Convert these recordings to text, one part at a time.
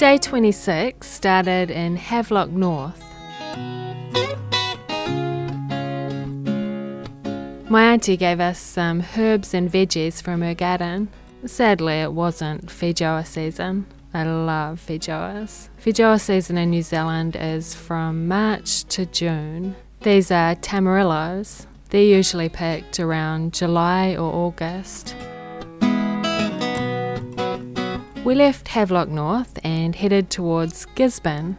Day 26 started in Havelock North. My auntie gave us some herbs and veggies from her garden. Sadly, it wasn't feijoa season. I love feijoas. Feijoa season in New Zealand is from March to June. These are tamarillos. They're usually picked around July or August. We left Havelock North and headed towards Gisborne.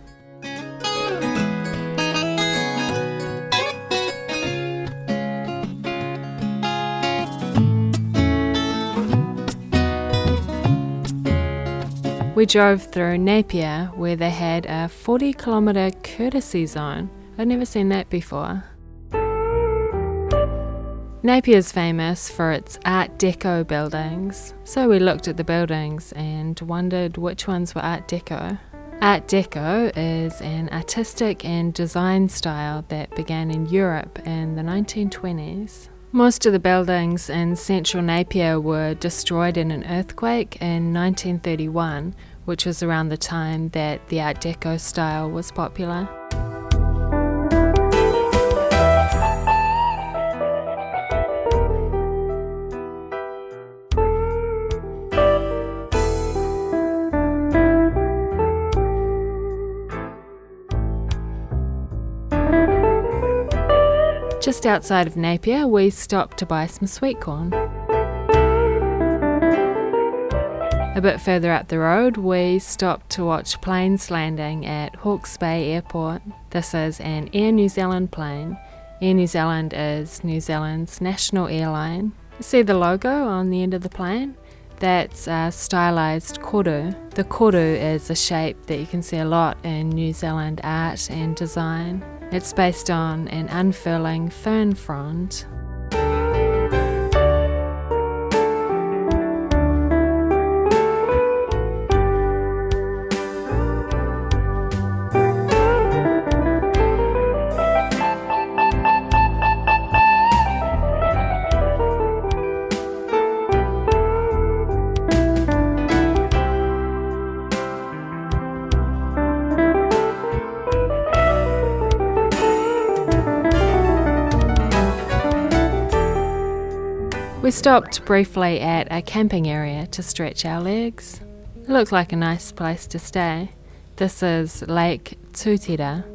We drove through Napier, where they had a 40-kilometre courtesy zone. I'd never seen that before. Napier's famous for its Art Deco buildings, so we looked at the buildings and wondered which ones were Art Deco. Art Deco is an artistic and design style that began in Europe in the 1920s. Most of the buildings in central Napier were destroyed in an earthquake in 1931, which was around the time that the Art Deco style was popular. Just outside of Napier, we stopped to buy some sweet corn. A bit further up the road, we stopped to watch planes landing at Hawke's Bay Airport. This is an Air New Zealand plane. Air New Zealand is New Zealand's national airline. You see the logo on the end of the plane? That's a stylised koru. The koru is a shape that you can see a lot in New Zealand art and design. It's based on an unfurling fern frond. We stopped briefly at a camping area to stretch our legs. It looked like a nice place to stay. This is Lake Tūtira.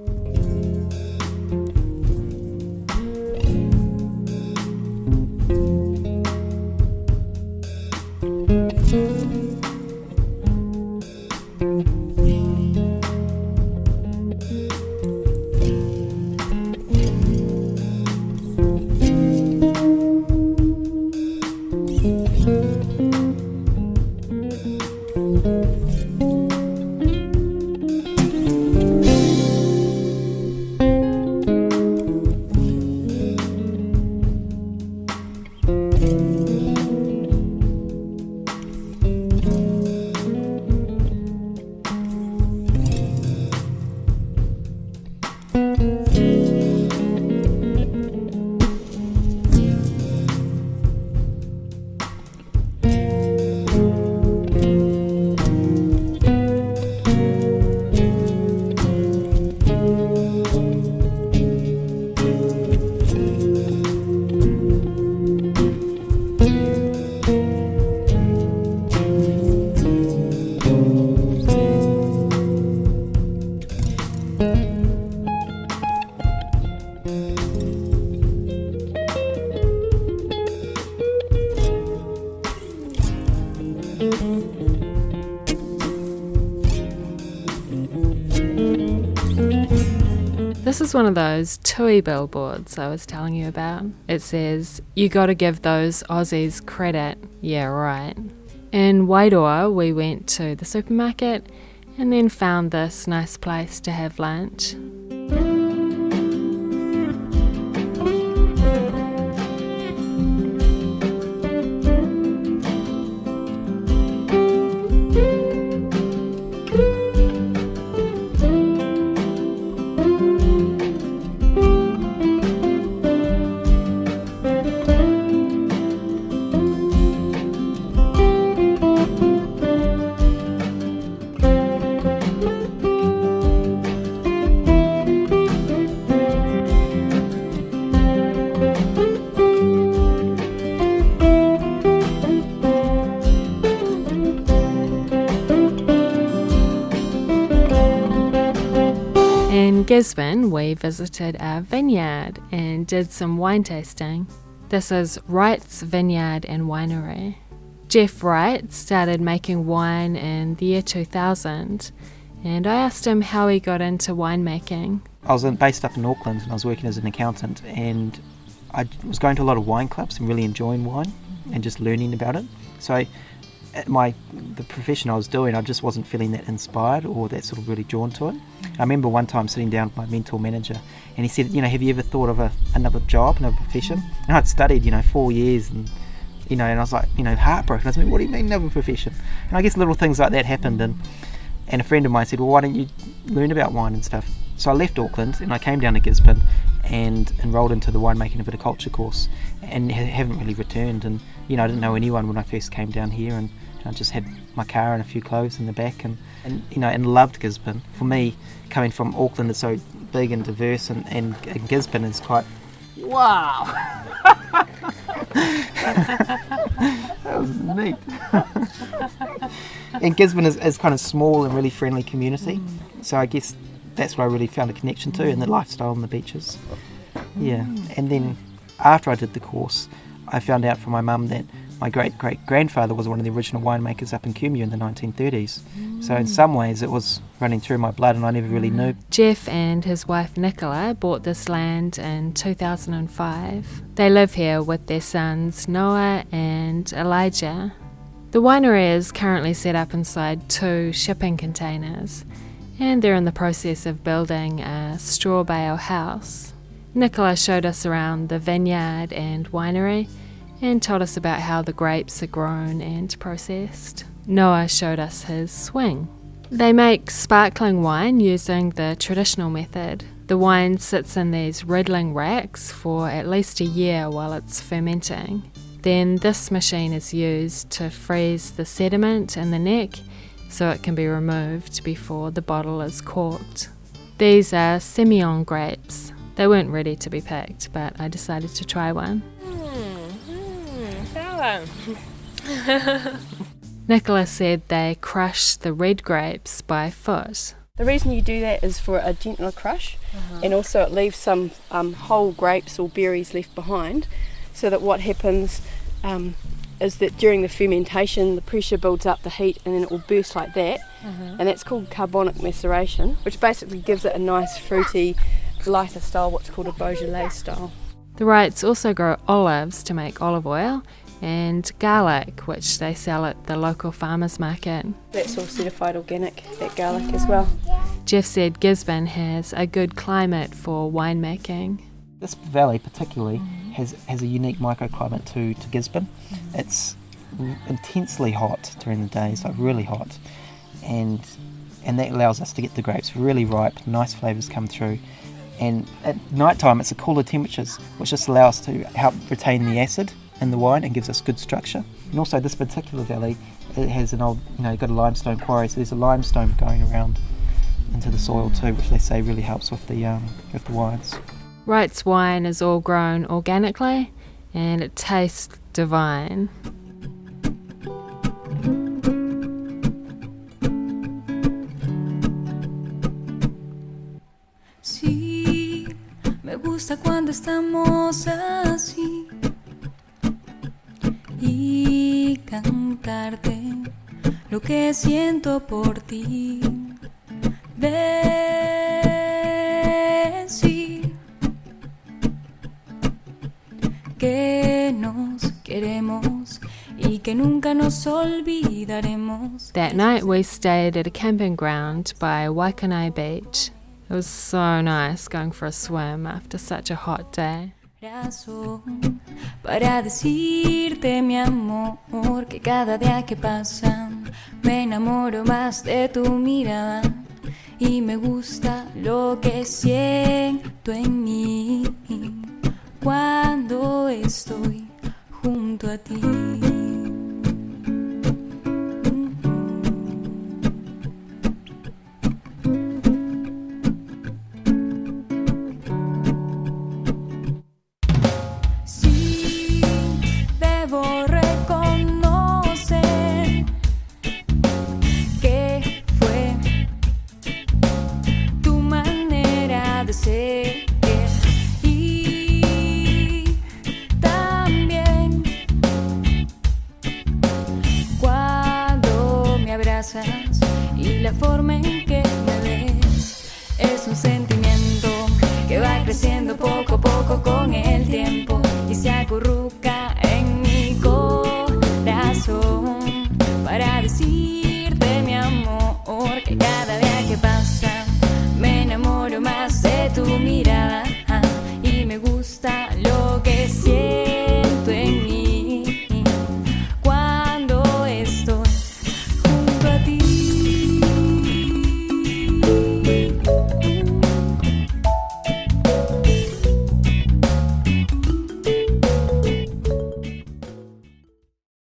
This is one of those TUI billboards I was telling you about. It says, "You gotta give those Aussies credit." Yeah, right. In Wairoa, we went to the supermarket and then found this nice place to have lunch. Gisborne, we visited a vineyard and did some wine tasting. This is Wrights Vineyard and Winery. Jeff Wright started making wine in the year 2000, and I asked him how he got into winemaking. I was based up in Auckland and I was working as an accountant, and I was going to a lot of wine clubs and really enjoying wine and just learning about it. So the profession I was doing, I just wasn't feeling that inspired or that sort of really drawn to it. I remember one time sitting down with my mentor manager and he said, have you ever thought of another job, another profession? And I'd studied, 4 years and I was like, heartbroken. I was like, what do you mean another profession? And I guess little things like that happened, and a friend of mine said, well, why don't you learn about wine and stuff? So I left Auckland and I came down to Gisborne and enrolled into the winemaking and viticulture course, and haven't really returned. And I didn't know anyone when I first came down here, and I just had my car and a few clothes in the back, and loved Gisborne. For me, coming from Auckland, it's so big and diverse, and Gisborne is quite wow. That was neat. And Gisborne is kind of small and really friendly community, so I guess that's where I really found a connection to, and the lifestyle and the beaches. Yeah, and then after I did the course, I found out from my mum that my great-great-grandfather was one of the original winemakers up in Koru in the 1930s. So in some ways it was running through my blood and I never really knew. Jeff and his wife Nicola bought this land in 2005. They live here with their sons Noah and Elijah. The winery is currently set up inside 2 shipping containers, and they're in the process of building a straw bale house. Nicola showed us around the vineyard and winery and told us about how the grapes are grown and processed. Noah showed us his swing. They make sparkling wine using the traditional method. The wine sits in these riddling racks for at least a year while it's fermenting. Then this machine is used to freeze the sediment in the neck so it can be removed before the bottle is corked. These are Semillon grapes. They weren't ready to be picked, but I decided to try one. Nicola said they crush the red grapes by foot. The reason you do that is for a gentler crush, and also it leaves some whole grapes or berries left behind, so that what happens is that during the fermentation the pressure builds up the heat and then it will burst like that, and that's called carbonic maceration, which basically gives it a nice fruity, lighter style, what's called a Beaujolais style. The Wrights also grow olives to make olive oil, and garlic, which they sell at the local farmers market. That's all certified organic, that garlic as well. Jeff said Gisborne has a good climate for winemaking. This valley particularly has a unique microclimate to Gisborne. It's intensely hot during the day, so really hot, and that allows us to get the grapes really ripe, nice flavours come through. And at night time it's the cooler temperatures, which just allow us to help retain the acid in the wine and gives us good structure. And also this particular valley, it has an old, got a limestone quarry, so there's a limestone going around into the soil too, which they say really helps with the wines. Wright's wine is all grown organically and it tastes divine. Sí, me gusta cuando estamos así y cantarte lo que siento por ti. Decir que nos queremos y que nunca nos olvidaremos. That night we stayed at a camping ground by Waikanai Beach. It was so nice going for a swim after such a hot day. Razón para decirte, mi amor, que cada día que pasa me enamoro más de tu mirada y me gusta lo que siento en mí cuando estoy junto a ti. creciendo poco a poco.